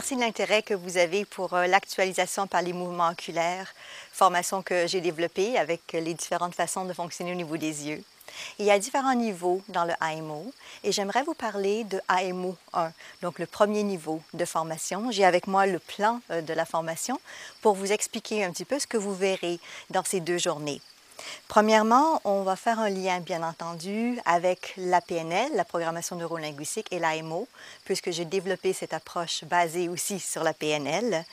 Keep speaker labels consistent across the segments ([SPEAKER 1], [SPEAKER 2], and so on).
[SPEAKER 1] Merci de l'intérêt que vous avez pour l'actualisation par les mouvements oculaires, formation que j'ai développée avec les différentes façons de fonctionner au niveau des yeux. Il y a différents niveaux dans le AMO et j'aimerais vous parler de AMO 1, donc le premier niveau de formation. J'ai avec moi le plan de la formation pour vous expliquer un petit peu ce que vous verrez dans ces 2 journées. Premièrement, on va faire un lien, bien entendu, avec la PNL, la programmation neurolinguistique, et l'AMO, puisque j'ai développé cette approche basée aussi sur la PNL.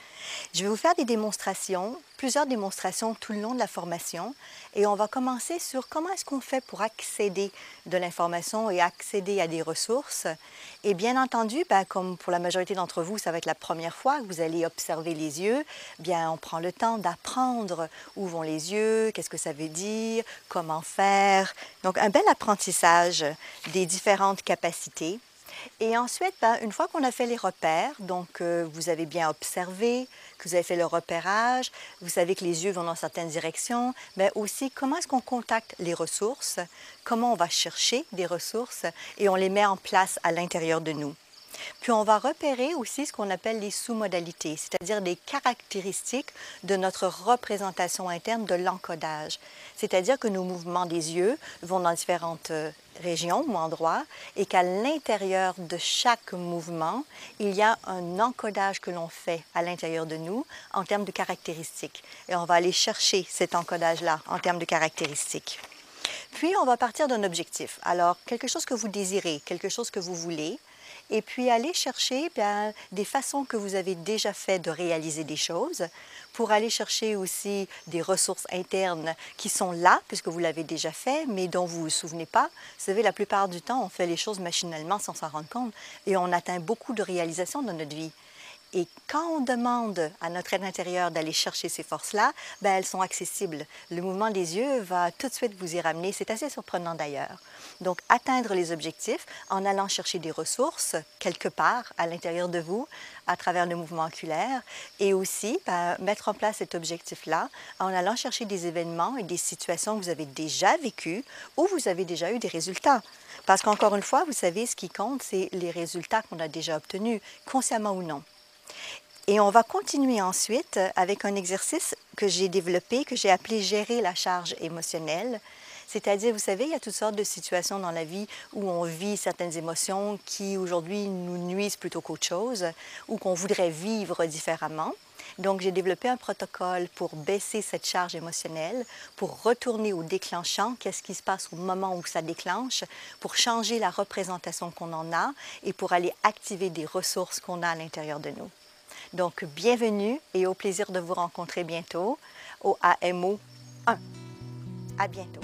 [SPEAKER 1] Je vais vous faire des démonstrations, plusieurs démonstrations tout le long de la formation, et on va commencer sur comment est-ce qu'on fait pour accéder de l'information et accéder à des ressources. Et bien entendu, comme pour la majorité d'entre vous, ça va être la première fois que vous allez observer les yeux, bien on prend le temps d'apprendre où vont les yeux, qu'est-ce que ça veut dire, comment faire. Donc un bel apprentissage des différentes capacités. Et ensuite, une fois qu'on a fait les repères, donc vous avez bien observé, que vous avez fait le repérage, vous savez que les yeux vont dans certaines directions, mais aussi comment est-ce qu'on contacte les ressources, comment on va chercher des ressources et on les met en place à l'intérieur de nous. Puis on va repérer aussi ce qu'on appelle les sous-modalités, c'est-à-dire des caractéristiques de notre représentation interne de l'encodage. C'est-à-dire que nos mouvements des yeux vont dans différentes régions ou endroits et qu'à l'intérieur de chaque mouvement, il y a un encodage que l'on fait à l'intérieur de nous en termes de caractéristiques. Et on va aller chercher cet encodage-là en termes de caractéristiques. Puis, on va partir d'un objectif. Alors, quelque chose que vous désirez, quelque chose que vous voulez, et puis aller chercher des façons que vous avez déjà fait de réaliser des choses pour aller chercher aussi des ressources internes qui sont là, puisque vous l'avez déjà fait, mais dont vous ne vous souvenez pas. Vous savez, la plupart du temps, on fait les choses machinalement sans s'en rendre compte et on atteint beaucoup de réalisations dans notre vie. Et quand on demande à notre être intérieur d'aller chercher ces forces-là, elles sont accessibles. Le mouvement des yeux va tout de suite vous y ramener. C'est assez surprenant d'ailleurs. Donc, atteindre les objectifs en allant chercher des ressources quelque part à l'intérieur de vous, à travers le mouvement oculaire, et aussi mettre en place cet objectif-là en allant chercher des événements et des situations que vous avez déjà vécues ou vous avez déjà eu des résultats. Parce qu'encore une fois, vous savez, ce qui compte, c'est les résultats qu'on a déjà obtenus, consciemment ou non. Et on va continuer ensuite avec un exercice que j'ai développé, que j'ai appelé « Gérer la charge émotionnelle ». C'est-à-dire, vous savez, il y a toutes sortes de situations dans la vie où on vit certaines émotions qui, aujourd'hui, nous nuisent plutôt qu'autre chose ou qu'on voudrait vivre différemment. Donc, j'ai développé un protocole pour baisser cette charge émotionnelle, pour retourner au déclenchant, qu'est-ce qui se passe au moment où ça déclenche, pour changer la représentation qu'on en a et pour aller activer des ressources qu'on a à l'intérieur de nous. Donc, bienvenue et au plaisir de vous rencontrer bientôt au AMO 1. À bientôt.